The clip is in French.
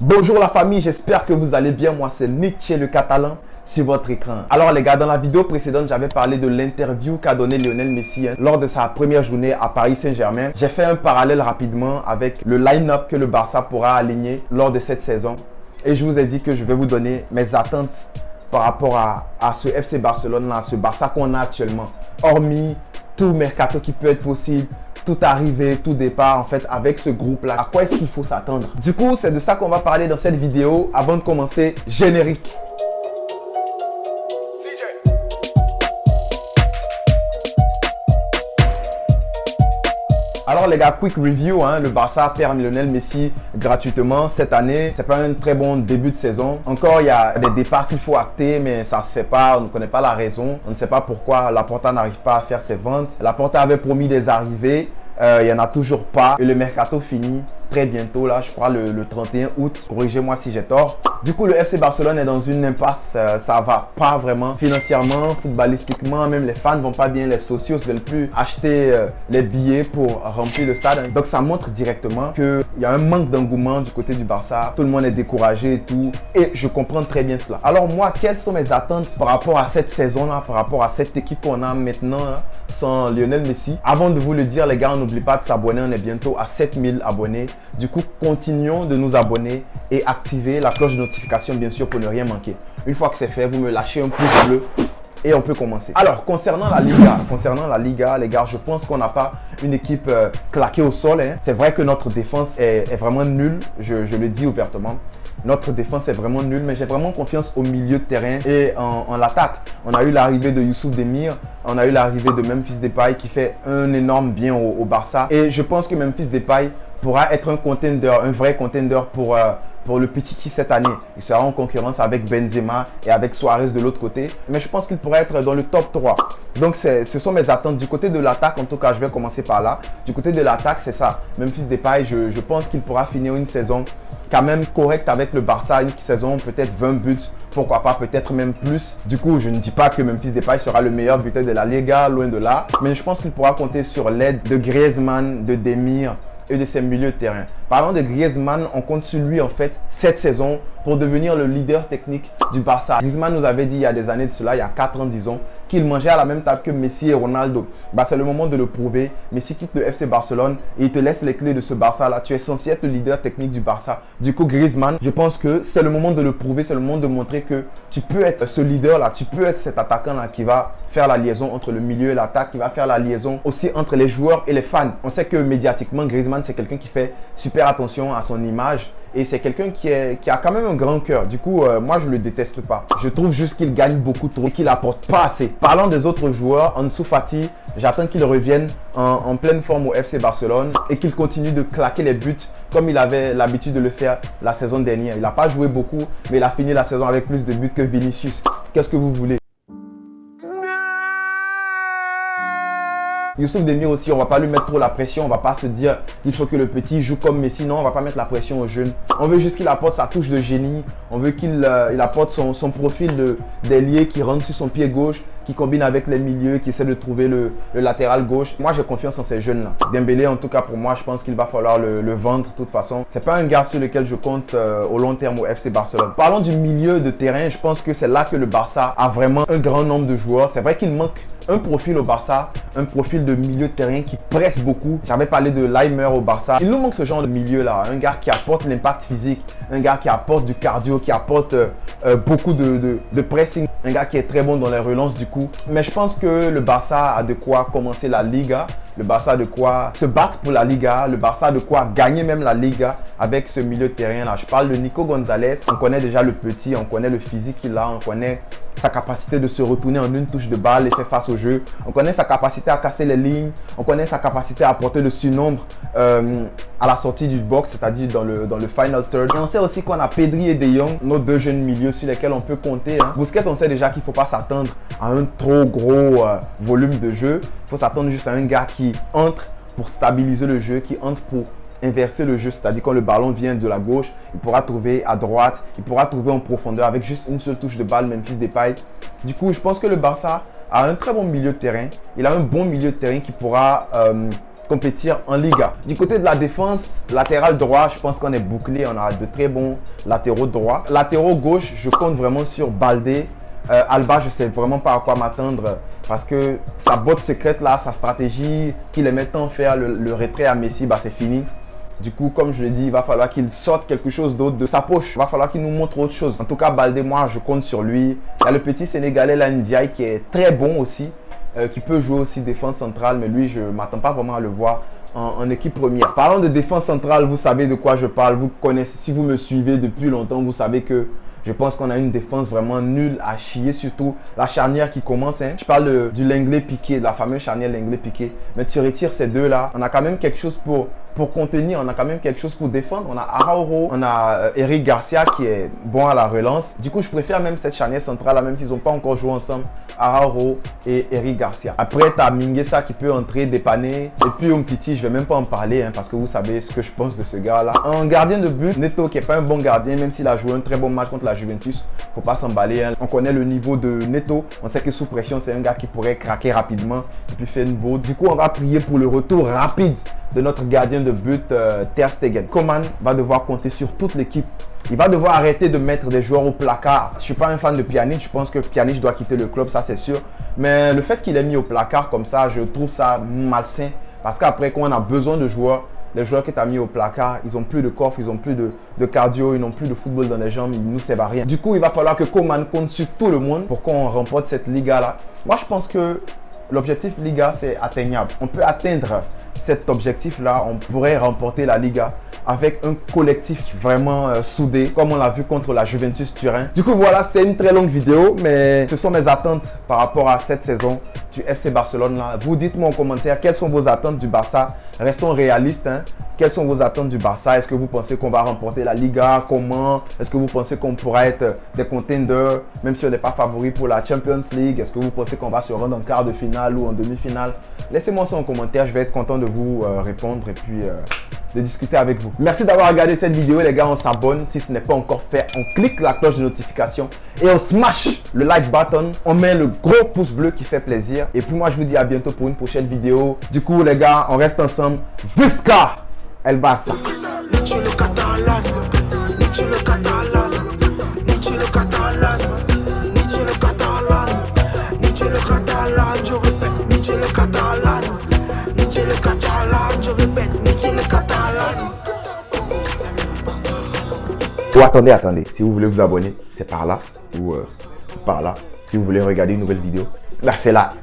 Bonjour la famille, j'espère que vous allez bien. Moi c'est Nietzsche le Catalan sur votre écran. Alors les gars, dans la vidéo précédente, j'avais parlé de l'interview qu'a donné Lionel Messi lors de sa première journée à Paris Saint-Germain. J'ai fait un parallèle rapidement avec le line-up que le Barça pourra aligner lors de cette saison. Et je vous ai dit que je vais vous donner mes attentes par rapport à ce FC Barcelone-là, ce Barça qu'on a actuellement. Hormis tout mercato qui peut être possible, tout arrivée, tout départ en fait avec ce groupe-là. À quoi est-ce qu'il faut s'attendre? Du coup, c'est de ça qu'on va parler dans cette vidéo. Avant de commencer, générique. Alors les gars, quick review, le Barça perd Lionel Messi gratuitement cette année. C'est pas un très bon début de saison. Encore, il y a des départs qu'il faut acter, mais ça se fait pas. On ne connaît pas la raison. On ne sait pas pourquoi Laporta n'arrive pas à faire ses ventes. Laporta avait promis des arrivées. Il n'y en a toujours pas. Et le mercato finit très bientôt, là, je crois le 31 août. Corrigez-moi si j'ai tort. Du coup, le FC Barcelone est dans une impasse. Ça va pas vraiment financièrement, footballistiquement. Même les fans vont pas bien. Les socios ne veulent plus acheter les billets pour remplir le stade. Donc, ça montre directement qu'il y a un manque d'engouement du côté du Barça. Tout le monde est découragé et tout. Et je comprends très bien cela. Alors moi, quelles sont mes attentes par rapport à cette saison-là, par rapport à cette équipe qu'on a maintenant là, sans Lionel Messi? Avant de vous le dire, les gars, n'oubliez pas de s'abonner. On est bientôt à 7000 abonnés. Du coup, continuons de nous abonner et activer la cloche de notification, bien sûr, pour ne rien manquer. Une fois que c'est fait, vous me lâchez un pouce bleu et on peut commencer. Alors, concernant la Liga, les gars, je pense qu'on n'a pas une équipe claquée au sol. C'est vrai que notre défense est vraiment nulle, je le dis ouvertement. Notre défense est vraiment nulle, mais j'ai vraiment confiance au milieu de terrain et en l'attaque. On a eu l'arrivée de Youssouf Demir, on a eu l'arrivée de Memphis Depay qui fait un énorme bien au Barça. Et je pense que Memphis Depay pourra être un contender, un vrai contender pour le Pichichi cette année. Il sera en concurrence avec Benzema et avec Suarez de l'autre côté. Mais je pense qu'il pourrait être dans le top 3. Donc ce sont mes attentes. Du côté de l'attaque, en tout cas, je vais commencer par là. Du côté de l'attaque, c'est ça. Memphis Depay, je pense qu'il pourra finir une saison quand même correcte avec le Barça. Une saison peut-être 20 buts. Pourquoi pas, peut-être même plus. Du coup, je ne dis pas que Memphis Depay sera le meilleur buteur de la Liga, loin de là. Mais je pense qu'il pourra compter sur l'aide de Griezmann, de Demir et de ses milieux de terrain. Parlant de Griezmann, on compte sur lui en fait cette saison pour devenir le leader technique du Barça. Griezmann nous avait dit il y a des années de cela, il y a 4 ans disons, qu'il mangeait à la même table que Messi et Ronaldo. C'est le moment de le prouver. Messi quitte le FC Barcelone et il te laisse les clés de ce Barça là. Tu es censé être le leader technique du Barça. Du coup Griezmann, je pense que c'est le moment de le prouver, c'est le moment de montrer que tu peux être ce leader là, tu peux être cet attaquant là qui va faire la liaison entre le milieu et l'attaque, qui va faire la liaison aussi entre les joueurs et les fans. On sait que médiatiquement Griezmann c'est quelqu'un qui fait super attention à son image. Et c'est quelqu'un qui a quand même un grand cœur. Du coup, moi, je le déteste pas. Je trouve juste qu'il gagne beaucoup trop et qu'il apporte pas assez. Parlant des autres joueurs, Ansu Fati, j'attends qu'il revienne en pleine forme au FC Barcelone et qu'il continue de claquer les buts comme il avait l'habitude de le faire la saison dernière. Il n'a pas joué beaucoup, mais il a fini la saison avec plus de buts que Vinicius. Qu'est-ce que vous voulez? Youssouf Demir aussi, on va pas lui mettre trop la pression, on va pas se dire qu'il faut que le petit joue comme Messi, non, on va pas mettre la pression aux jeunes. On veut juste qu'il apporte sa touche de génie, on veut qu'il apporte son profil d'ailier qui rentre sur son pied gauche, qui combine avec les milieux, qui essaie de trouver le latéral gauche. Moi, j'ai confiance en ces jeunes-là. Dembélé, en tout cas pour moi, je pense qu'il va falloir le vendre de toute façon. C'est pas un gars sur lequel je compte au long terme au FC Barcelone. Parlons du milieu de terrain, je pense que c'est là que le Barça a vraiment un grand nombre de joueurs. C'est vrai qu'il manque un profil au Barça, un profil de milieu de terrain qui presse beaucoup. J'avais parlé de Leimer au Barça. Il nous manque ce genre de milieu là, un gars qui apporte l'impact physique, un gars qui apporte du cardio, qui apporte beaucoup de pressing, un gars qui est très bon dans les relances du coup. Mais je pense que le Barça a de quoi commencer la Liga. Le Barça a de quoi se battre pour la Liga. Le Barça a de quoi gagner même la Liga avec ce milieu de terrain là. Je parle de Nico Gonzalez. On connaît déjà le petit, on connaît le physique qu'il a, on connaît sa capacité de se retourner en une touche de balle et faire face au jeu. On connaît sa capacité à casser les lignes. On connaît sa capacité à apporter le surnombre à la sortie du box, c'est-à-dire dans le final third. Et on sait aussi qu'on a Pedri et De Jong, nos deux jeunes milieux sur lesquels on peut compter. Busquets, on sait déjà qu'il ne faut pas s'attendre à un trop gros volume de jeu. Il faut s'attendre juste à un gars qui entre pour stabiliser le jeu, qui entre pour inverser le jeu, c'est-à-dire quand le ballon vient de la gauche, il pourra trouver à droite, il pourra trouver en profondeur avec juste une seule touche de balle, Memphis Depay. Du coup, je pense que le Barça a un très bon milieu de terrain. Il a un bon milieu de terrain qui pourra compétir en Liga. Du côté de la défense, latéral droit, je pense qu'on est bouclé. On a de très bons latéraux droits. Latéraux gauche, je compte vraiment sur Baldé. Alba, je sais vraiment pas à quoi m'attendre parce que sa botte secrète là, sa stratégie qu'il aimait tant faire le retrait à Messi, bah c'est fini. Du coup, comme je l'ai dit, il va falloir qu'il sorte quelque chose d'autre de sa poche. Il va falloir qu'il nous montre autre chose. En tout cas, Baldé, moi, je compte sur lui. Il y a le petit Sénégalais, là, Ndiaye, qui est très bon aussi, qui peut jouer aussi défense centrale, mais lui, je ne m'attends pas vraiment à le voir en équipe première. Parlant de défense centrale, vous savez de quoi je parle. Vous connaissez, si vous me suivez depuis longtemps, vous savez que je pense qu'on a une défense vraiment nulle à chier, surtout la charnière qui commence. Hein. Je parle du Lenglet-Piqué, de la fameuse charnière Lenglet-Piqué. Mais tu retires ces deux-là, on a quand même quelque chose pour contenir, on a quand même quelque chose pour défendre. On a Araujo, on a Eric Garcia qui est bon à la relance. Du coup, je préfère même cette charnière centrale, même s'ils n'ont pas encore joué ensemble. Araujo et Eric Garcia. Après, tu as Mingueza qui peut entrer, dépanner. Et puis Umtiti, je ne vais même pas en parler parce que vous savez ce que je pense de ce gars-là. Un gardien de but, Neto, qui n'est pas un bon gardien, même s'il a joué un très bon match contre la Juventus, il ne faut pas s'emballer. On connaît le niveau de Neto. On sait que sous pression, c'est un gars qui pourrait craquer rapidement et puis faire une bourde. Du coup, on va prier pour le retour rapide de notre gardien de but, Ter Stegen. Coman va devoir compter sur toute l'équipe. Il va devoir arrêter de mettre des joueurs au placard. Je ne suis pas un fan de Pjanic. Je pense que Pjanic doit quitter le club, ça c'est sûr. Mais le fait qu'il ait mis au placard comme ça, je trouve ça malsain. Parce qu'après, quand on a besoin de joueurs, les joueurs que tu as mis au placard, ils n'ont plus de coffre, ils n'ont plus de cardio, ils n'ont plus de football dans les jambes, ils ne nous servent à rien. Du coup, il va falloir que Coman compte sur tout le monde pour qu'on remporte cette Liga-là. Moi, je pense que l'objectif Liga, c'est atteignable. On peut atteindre cet objectif-là, on pourrait remporter la Liga avec un collectif vraiment soudé, comme on l'a vu contre la Juventus Turin. Du coup, voilà, c'était une très longue vidéo, mais ce sont mes attentes par rapport à cette saison du FC Barcelone là. Vous dites-moi en commentaire quelles sont vos attentes du Barça. Restons réalistes, hein. Quelles sont vos attentes du Barça? Est-ce que vous pensez qu'on va remporter la Liga? Comment? Est-ce que vous pensez qu'on pourra être des contenders, même si on n'est pas favori pour la Champions League? Est-ce que vous pensez qu'on va se rendre en quart de finale ou en demi-finale? Laissez-moi ça en commentaire, je vais être content de vous répondre et puis de discuter avec vous. Merci d'avoir regardé cette vidéo les gars, on s'abonne si ce n'est pas encore fait, on clique la cloche de notification et on smash le like button, on met le gros pouce bleu qui fait plaisir et puis moi je vous dis à bientôt pour une prochaine vidéo. Du coup les gars, on reste ensemble. Visca El Barça. Oh, attendez, si vous voulez vous abonner, c'est par là ou par là. Si vous voulez regarder une nouvelle vidéo, là c'est là.